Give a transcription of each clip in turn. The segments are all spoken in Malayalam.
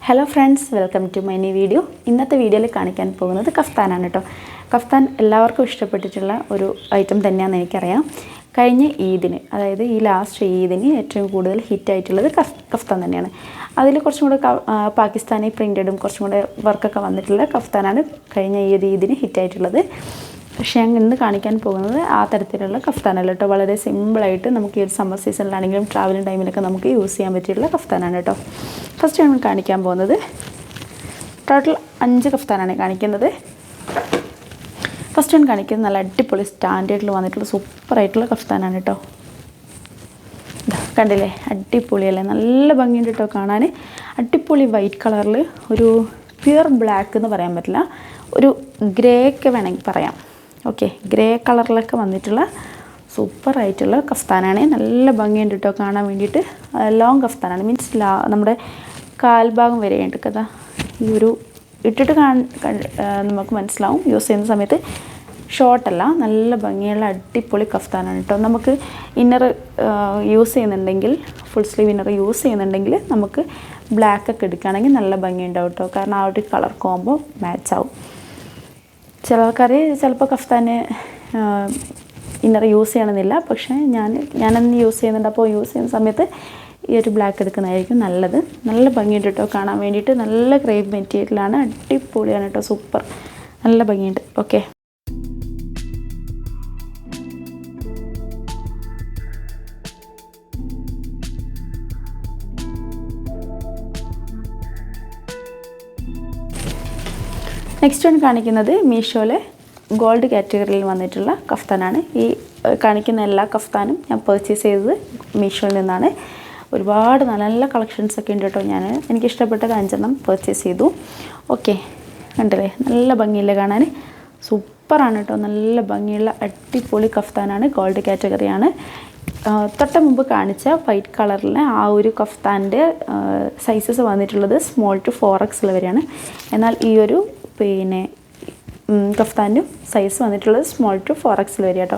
Hello friends, welcome to my new video. ഇന്നത്തെ വീഡിയോയിൽ കാണിക്കാൻ പോകുന്നത് കഫ്താനാണ് കേട്ടോ. കഫ്താൻ എല്ലാവർക്കും ഇഷ്ടപ്പെട്ടിട്ടുള്ള ഒരു ഐറ്റം തന്നെയാണെന്ന് എനിക്കറിയാം. കഴിഞ്ഞ ഈദിന്, അതായത് ഈ ലാസ്റ്റ് ഈദിന് ഏറ്റവും കൂടുതൽ ഹിറ്റായിട്ടുള്ളത് കഫ്താൻ തന്നെയാണ്. അതിൽ കുറച്ചും കൂടെ പാകിസ്ഥാനി പ്രിൻറ്റഡും കുറച്ചും കൂടെ വർക്കൊക്കെ വന്നിട്ടുള്ള കഫ്താനാണ് കഴിഞ്ഞ ഈ ഒരു ഈദിന് ഹിറ്റായിട്ടുള്ളത്. പക്ഷേ ഞാൻ ഇന്ന് കാണിക്കാൻ പോകുന്നത് ആ തരത്തിലുള്ള കഫ്താനല്ല കേട്ടോ. വളരെ സിമ്പിളായിട്ട് നമുക്ക് ഈ ഒരു സമ്മർ സീസണിലാണെങ്കിലും ട്രാവലിംഗ് ടൈമിലൊക്കെ നമുക്ക് യൂസ് ചെയ്യാൻ പറ്റിയിട്ടുള്ള കഫ്താനാണ് കേട്ടോ. ഫസ്റ്റ് നമ്മൾ കാണിക്കാൻ പോകുന്നത് ടോട്ടൽ 5 കഫ്താനാണ് കാണിക്കുന്നത്. ഫസ്റ്റ് ഞാൻ കാണിക്കുന്നത് നല്ല അടിപൊളി സ്റ്റാൻഡേർഡിൽ വന്നിട്ടുള്ള സൂപ്പറായിട്ടുള്ള കഫ്താനാണ് കേട്ടോ. കണ്ടില്ലേ, അടിപൊളിയല്ലേ, നല്ല ഭംഗിയുണ്ട് കേട്ടോ കാണാൻ. അടിപൊളി വൈറ്റ് കളറിൽ ഒരു പ്യുർ ബ്ലാക്ക് എന്ന് പറയാൻ പറ്റില്ല, ഒരു ഗ്രേ ഒക്കെ വേണമെങ്കിൽ പറയാം. ഓക്കെ, ഗ്രേ കളറിലൊക്കെ വന്നിട്ടുള്ള സൂപ്പറായിട്ടുള്ള കഫ്താനാണ്. നല്ല ഭംഗിയുണ്ട് കേട്ടോ കാണാൻ വേണ്ടിയിട്ട്. ലോങ് കഫ്താനാണ്, മീൻസ് നമ്മുടെ കാൽഭാഗം വരെയുണ്ട് കഥ. ഈ ഒരു ഇട്ടിട്ട് നമുക്ക് മനസ്സിലാവും യൂസ് ചെയ്യുന്ന സമയത്ത്. ഷോർട്ടല്ല, നല്ല ഭംഗിയുള്ള അടിപൊളി കഫ്താനാണ് കേട്ടോ. നമുക്ക് ഇന്നർ യൂസ് ചെയ്യുന്നുണ്ടെങ്കിൽ, ഫുൾ സ്ലീവ് ഇന്നർ യൂസ് ചെയ്യുന്നുണ്ടെങ്കിൽ നമുക്ക് ബ്ലാക്ക് ഒക്കെ എടുക്കുകയാണെങ്കിൽ നല്ല ഭംഗിയുണ്ടാവും കേട്ടോ. കാരണം ആ ഒരു കളർ കോംബോ മാച്ചാവും. ചില ആൾക്കാർ ചിലപ്പോൾ കഫ്താന് ഇന്നർ യൂസ് ചെയ്യണമെന്നില്ല, പക്ഷേ ഞാനന്ന് യൂസ് ചെയ്യുന്നുണ്ട്. അപ്പോൾ യൂസ് ചെയ്യുന്ന സമയത്ത് ഈ ഒരു ബ്ലാക്ക് എടുക്കുന്നതായിരിക്കും നല്ലത്. നല്ല ഭംഗിയുണ്ട് കേട്ടോ കാണാൻ വേണ്ടിയിട്ട്. നല്ല ക്രേപ്പ് മെറ്റീരിയലാണ്, അടിപൊളിയാണ് കേട്ടോ, സൂപ്പർ, നല്ല ഭംഗിയുണ്ട്. ഓക്കെ, നെക്സ്റ്റ് വൺ കാണിക്കുന്നത് മീഷോയിലെ ഗോൾഡ് കാറ്റഗറിയിൽ വന്നിട്ടുള്ള കഫ്താനാണ്. ഈ കാണിക്കുന്ന എല്ലാ കഫ്താനും ഞാൻ പർച്ചേസ് ചെയ്തത് മീഷോയിൽ നിന്നാണ്. ഒരുപാട് നല്ല നല്ല കളക്ഷൻസൊക്കെ ഉണ്ട് കേട്ടോ. എനിക്കിഷ്ടപ്പെട്ടത് 5 പർച്ചേസ് ചെയ്തു. ഓക്കെ, കണ്ടില്ലേ, നല്ല ഭംഗിയില്ലേ കാണാൻ, സൂപ്പറാണ് കേട്ടോ. നല്ല ഭംഗിയുള്ള അടിപൊളി കഫ്താനാണ്, ഗോൾഡ് കാറ്റഗറിയാണ്. തൊട്ട മുമ്പ് കാണിച്ച വൈറ്റ് കളറിലെ ആ ഒരു കഫ്താൻ്റെ സൈസസ് വന്നിട്ടുള്ളത് സ്മോൾ ടു 4XL വരെയാണ്. എന്നാൽ ഈ ഒരു കഫ്താൻ്റെ സൈസ് വന്നിട്ടുള്ളത് സ്മോൾ ടു 4XL വരെ കേട്ടോ.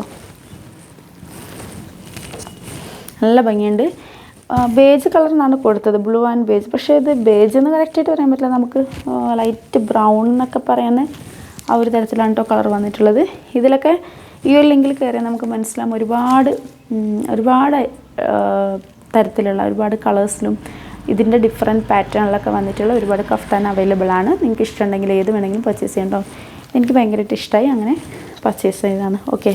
നല്ല ഭംഗിയുണ്ട്. ബേജ് കളറിനാണ് കൊടുത്തത്, ബ്ലൂ ആൻഡ് ബേജ്. പക്ഷേ ഇത് ബേജ് എന്ന് കറക്റ്റായിട്ട് പറയാൻ പറ്റില്ല, നമുക്ക് ലൈറ്റ് ബ്രൗൺ എന്നൊക്കെ പറയുന്ന ആ ഒരു തരത്തിലാണ് കേട്ടോ കളർ വന്നിട്ടുള്ളത്. ഇതിലൊക്കെ ഈ ഒരു ലിങ്കിൽ കയറിയാൽ നമുക്ക് മനസ്സിലാവും ഒരുപാട് തരത്തിലുള്ള ഒരുപാട് കളേഴ്സിലും ഇതിൻ്റെ ഡിഫറെൻറ്റ് പാറ്റേണിലൊക്കെ വന്നിട്ടുള്ള ഒരുപാട് കഫ്താൻ അവൈലബിൾ ആണ്. നിങ്ങൾക്ക് ഇഷ്ടമുണ്ടെങ്കിൽ ഏത് വേണമെങ്കിലും പർച്ചേസ് ചെയ്യണ്ടോ. എനിക്ക് ഭയങ്കരമായിട്ട് ഇഷ്ടമായി, അങ്ങനെ പർച്ചേസ് ചെയ്തതാണ്. ഓക്കെ,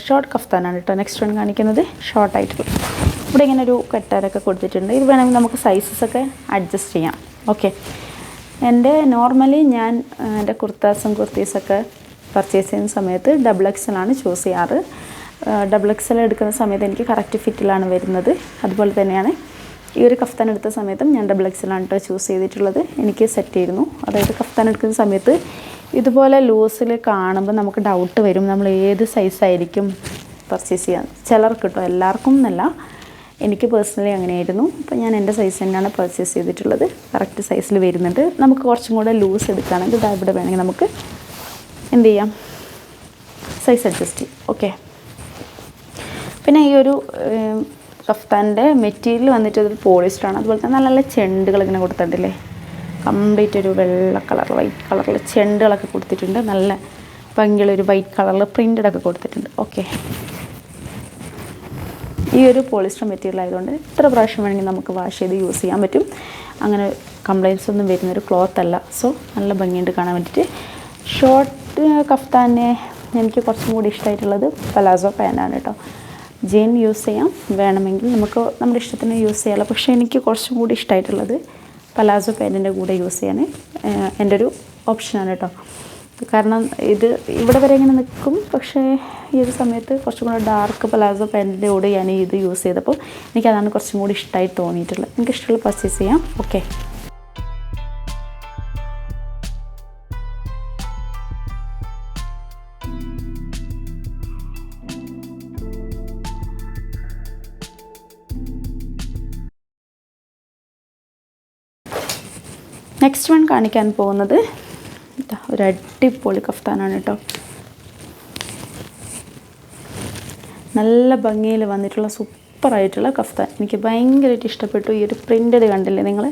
ഷോർട്ട് കഫ്താനാണ് കേട്ടോ. നെക്സ്റ്റ് വൺ കാണിക്കുന്നത് ഷോർട്ടായിട്ടുള്ള. ഇവിടെ ഇങ്ങനെ ഒരു കെട്ടാരൊക്കെ കൊടുത്തിട്ടുണ്ട്. ഇത് വേണമെങ്കിൽ നമുക്ക് സൈസസൊക്കെ അഡ്ജസ്റ്റ് ചെയ്യാം. ഓക്കെ, ഞാൻ എൻ്റെ കുർത്തീസൊക്കെ പർച്ചേസ് ചെയ്യുന്ന സമയത്ത് XXL ആണ് ചൂസ് ചെയ്യാറ്. XXL എടുക്കുന്ന സമയത്ത് എനിക്ക് കറക്റ്റ് ഫിറ്റിലാണ് വരുന്നത്. അതുപോലെ തന്നെയാണ് ഈ ഒരു കഫ്താൻ എടുത്ത സമയത്തും ഞാൻ XXL ആണ് കേട്ടോ ചൂസ് ചെയ്തിട്ടുള്ളത്. എനിക്ക് സെറ്റ് ചെയ്തിരുന്നു. അതായത് കഫ്താൻ എടുക്കുന്ന സമയത്ത് ഇതുപോലെ ലൂസിൽ കാണുമ്പോൾ നമുക്ക് ഡൗട്ട് വരും, നമ്മൾ ഏത് സൈസായിരിക്കും പർച്ചേസ് ചെയ്യാൻ. ചിലർക്ക് കേട്ടോ, എല്ലാവർക്കും എന്നല്ല, എനിക്ക് പേഴ്സണലി അങ്ങനെയായിരുന്നു. അപ്പോൾ ഞാൻ എൻ്റെ സൈസ് തന്നെയാണ് പർച്ചേസ് ചെയ്തിട്ടുള്ളത്. കറക്റ്റ് സൈസിൽ വരുന്നുണ്ട്. നമുക്ക് കുറച്ചും കൂടെ ലൂസ് എടുക്കുകയാണെങ്കിൽ ഇവിടെ വേണമെങ്കിൽ നമുക്ക് എന്ത് ചെയ്യാം, സൈസ് അഡ്ജസ്റ്റ് ചെയ്യും. ഓക്കെ, പിന്നെ ഈ ഒരു കഫ്താൻ്റെ മെറ്റീരിയൽ വന്നിട്ട് ഒരു പോളിസ്റ്ററാണ്. അതുപോലെ തന്നെ നല്ല നല്ല ചെണ്ടുകൾ ഇങ്ങനെ കൊടുത്തിട്ടില്ലേ, കംപ്ലീറ്റ് ഒരു വെള്ള കളർ വൈറ്റ് കളറിൽ ചെണ്ടുകളൊക്കെ കൊടുത്തിട്ടുണ്ട്. നല്ല ഭംഗിയുള്ളൊരു വൈറ്റ് കളറിൽ പ്രിൻ്റഡൊക്കെ കൊടുത്തിട്ടുണ്ട്. ഓക്കെ, ഈ ഒരു പോളിസ്റ്റർ മെറ്റീരിയൽ ആയതുകൊണ്ട് എത്ര പ്രാവശ്യം വേണമെങ്കിൽ നമുക്ക് വാഷ് ചെയ്ത് യൂസ് ചെയ്യാൻ പറ്റും. അങ്ങനെ കംപ്ലൈൻസ് ഒന്നും വരുന്നൊരു ക്ലോത്ത് അല്ല. സോ നല്ല ഭംഗിയുണ്ട് കാണാൻ വേണ്ടിയിട്ട്. ഷോർട്ട് കഫ്താനെ എനിക്ക് കുറച്ചും കൂടി ഇഷ്ടമായിട്ടുള്ളത് പലാസോ പാൻ്റാണ് കേട്ടോ. ജീൻ യൂസ് ചെയ്യാം, വേണമെങ്കിൽ നമുക്ക് നമ്മുടെ ഇഷ്ടത്തിന് യൂസ് ചെയ്യാമല്ലോ. പക്ഷേ എനിക്ക് കുറച്ചും കൂടി ഇഷ്ടമായിട്ടുള്ളത് പലാസോ പാൻറ്റിൻ്റെ കൂടെ യൂസ് ചെയ്യാൻ എൻ്റെ ഒരു ഓപ്ഷനാണ് കേട്ടോ. കാരണം ഇത് ഇവിടെ വരെ ഇങ്ങനെ നിൽക്കും, പക്ഷേ ഈ ഒരു സമയത്ത് കുറച്ചും കൂടെ ഡാർക്ക് പലാസോ പാൻറ്റിൻ്റെ കൂടെ ഞാൻ ഇത് യൂസ് ചെയ്തപ്പോൾ എനിക്കതാണ് കുറച്ചും കൂടി ഇഷ്ടമായി തോന്നിയിട്ടുള്ളത്. എനിക്കിഷ്ടമുള്ള പർച്ചേസ് ചെയ്യാം. ഓക്കെ, നെക്സ്റ്റ് വൺ കാണിക്കാൻ പോകുന്നത് ഒരു അടിപൊളി കഫ്താനാണ് കേട്ടോ. നല്ല ഭംഗിയിൽ വന്നിട്ടുള്ള സൂപ്പറായിട്ടുള്ള കഫ്താൻ. എനിക്ക് ഭയങ്കരമായിട്ട് ഇഷ്ടപ്പെട്ടു. ഈ ഒരു പ്രിൻ്റഡ് കണ്ടില്ലേ നിങ്ങൾ,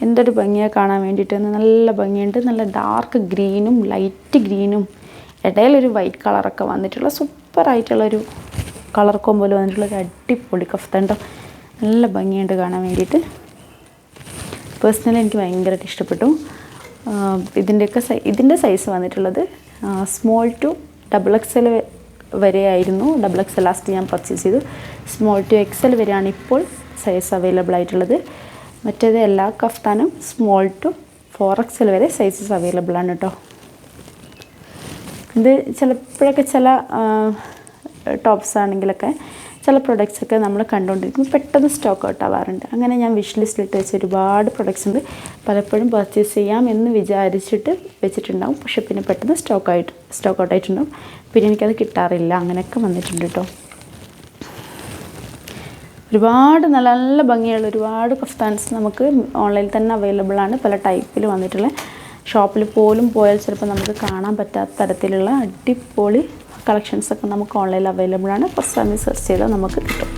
എന്തൊരു ഭംഗിയാണ് കാണാൻ വേണ്ടിയിട്ട്. നല്ല ഭംഗിയുണ്ട്. നല്ല ഡാർക്ക് ഗ്രീനും ലൈറ്റ് ഗ്രീനും ഇടയിലൊരു വൈറ്റ് കളറൊക്കെ വന്നിട്ടുള്ള സൂപ്പറായിട്ടുള്ളൊരു കളർ കോമ്പോയിൽ വന്നിട്ടുള്ളൊരു അടിപൊളി കഫ്താൻ കേട്ടോ. നല്ല ഭംഗിയുണ്ട് കാണാൻ വേണ്ടിയിട്ട്. പേഴ്സണലി എനിക്ക് ഭയങ്കരമായിട്ട് ഇഷ്ടപ്പെട്ടു. ഇതിൻ്റെ സൈസ് വന്നിട്ടുള്ളത് സ്മോൾ ടു XXL വരെയായിരുന്നു. XXL ലാസ്റ്റ് ഞാൻ പർച്ചേസ് ചെയ്തു. സ്മോൾ ടു XL വരെയാണ് ഇപ്പോൾ സൈസ് അവൈലബിൾ ആയിട്ടുള്ളത്. മറ്റേത് എല്ലാ കഫ്താനും സ്മോൾ ടു 4XL വരെ സൈസസ് അവൈലബിൾ ആണ് കേട്ടോ. ഇത് ചിലപ്പോഴൊക്കെ ചില ടോപ്സ് ആണെങ്കിലൊക്കെ ചില പ്രൊഡക്ട്സൊക്കെ നമ്മൾ കണ്ടുകൊണ്ടിരിക്കുമ്പോൾ പെട്ടെന്ന് സ്റ്റോക്ക് ഔട്ട് ആവാറുണ്ട്. അങ്ങനെ ഞാൻ വിഷ് ലിസ്റ്റിലിട്ട് വെച്ച ഒരുപാട് പ്രൊഡക്ട്സ് ഉണ്ട്. പലപ്പോഴും പർച്ചേസ് ചെയ്യാം എന്ന് വിചാരിച്ചിട്ട് വെച്ചിട്ടുണ്ടാവും, പക്ഷേ പിന്നെ പെട്ടെന്ന് സ്റ്റോക്ക് ഔട്ട് ആയിട്ടുണ്ടാവും. പിന്നെ എനിക്കത് കിട്ടാറില്ല. അങ്ങനെയൊക്കെ വന്നിട്ടുണ്ട് കേട്ടോ. ഒരുപാട് നല്ല നല്ല ഭംഗിയുള്ള ഒരുപാട് കഫ്താൻസ് നമുക്ക് ഓൺലൈനിൽ തന്നെ അവൈലബിൾ ആണ്. പല ടൈപ്പിൽ വന്നിട്ടുള്ള ഷോപ്പിൽ പോലും പോയാൽ ചിലപ്പോൾ നമുക്ക് കാണാൻ പറ്റാത്ത തരത്തിലുള്ള അടിപൊളി കളക്ഷൻസൊക്കെ നമുക്ക് ഓൺലൈനിൽ അവൈലബിൾ ആണ്. ഫസ്റ്റ് സമയം സെർച്ച് ചെയ്താൽ നമുക്ക് കിട്ടും.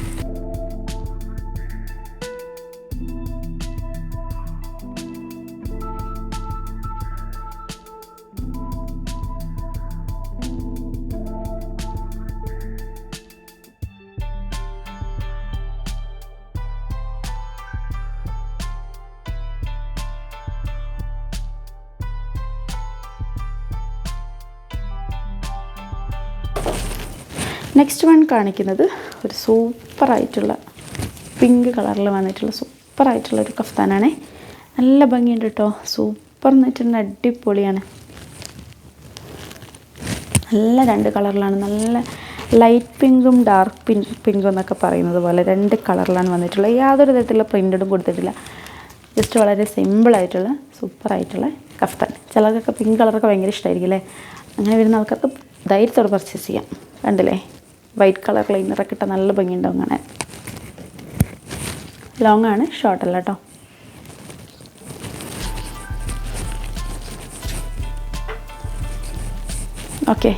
നെക്സ്റ്റ് വൺ കാണിക്കുന്നത് ഒരു സൂപ്പറായിട്ടുള്ള പിങ്ക് കളറിൽ വന്നിട്ടുള്ള സൂപ്പറായിട്ടുള്ള ഒരു കഫ്താനാണ്. നല്ല ഭംഗിയുണ്ട് കേട്ടോ. സൂപ്പർ എന്നിട്ടുണ്ട്, അടിപൊളിയാണ്. നല്ല രണ്ട് കളറിലാണ്, നല്ല ലൈറ്റ് പിങ്കും ഡാർക്ക് പിങ്കും എന്നൊക്കെ പറയുന്നത് പോലെ രണ്ട് കളറിലാണ് വന്നിട്ടുള്ളത്. യാതൊരു തരത്തിലുള്ള പ്രിൻ്റഡും കൊടുത്തിട്ടില്ല. ജസ്റ്റ് വളരെ സിമ്പിളായിട്ടുള്ള സൂപ്പറായിട്ടുള്ള കഫ്താൻ. ചിലർക്കൊക്കെ പിങ്ക് കളറൊക്കെ ഭയങ്കര ഇഷ്ടമായിരിക്കും അല്ലേ. അങ്ങനെ വരുന്ന ആൾക്കാർക്ക് ധൈര്യത്തോടെ പർച്ചേസ് ചെയ്യാം. കണ്ടില്ലേ, വൈറ്റ് കളർ ലൈനറൊക്കെ ഇട്ടാൽ നല്ല ഭംഗിയുണ്ടാവും കാണാൻ. ലോങ് ആണ്, ഷോർട്ടല്ല കേട്ടോ. ഓക്കെ,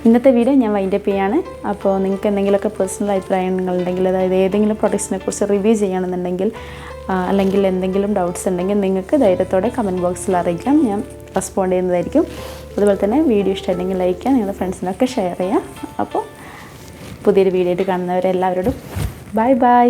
ഇന്നത്തെ വീഡിയോ ഞാൻ വൈൻഡപ്പ് ചെയ്യാണ്. അപ്പോൾ നിങ്ങൾക്ക് എന്തെങ്കിലുമൊക്കെ പേഴ്സണൽ അഭിപ്രായങ്ങളുണ്ടെങ്കിൽ, അതായത് ഏതെങ്കിലും പ്രൊഡക്ട്സിനെ കുറിച്ച് റിവ്യൂ ചെയ്യണമെന്നുണ്ടെങ്കിൽ, അല്ലെങ്കിൽ എന്തെങ്കിലും ഡൗട്ട്സ് ഉണ്ടെങ്കിൽ നിങ്ങൾക്ക് ധൈര്യത്തോടെ കമൻറ്റ് ബോക്സിൽ അറിയിക്കാം. ഞാൻ റെസ്പോണ്ട് ചെയ്യുന്നതായിരിക്കും. അതുപോലെ തന്നെ വീഡിയോ ഇഷ്ടമായിട്ടുണ്ടെങ്കിൽ ലൈക്ക് ചെയ്യുക, നിങ്ങളുടെ ഫ്രണ്ട്സിനൊക്കെ ഷെയർ ചെയ്യുക. അപ്പോൾ പുതിയൊരു വീഡിയോ ആയിട്ട് കാണുന്നവരെല്ലാവരോടും ബൈ ബൈ.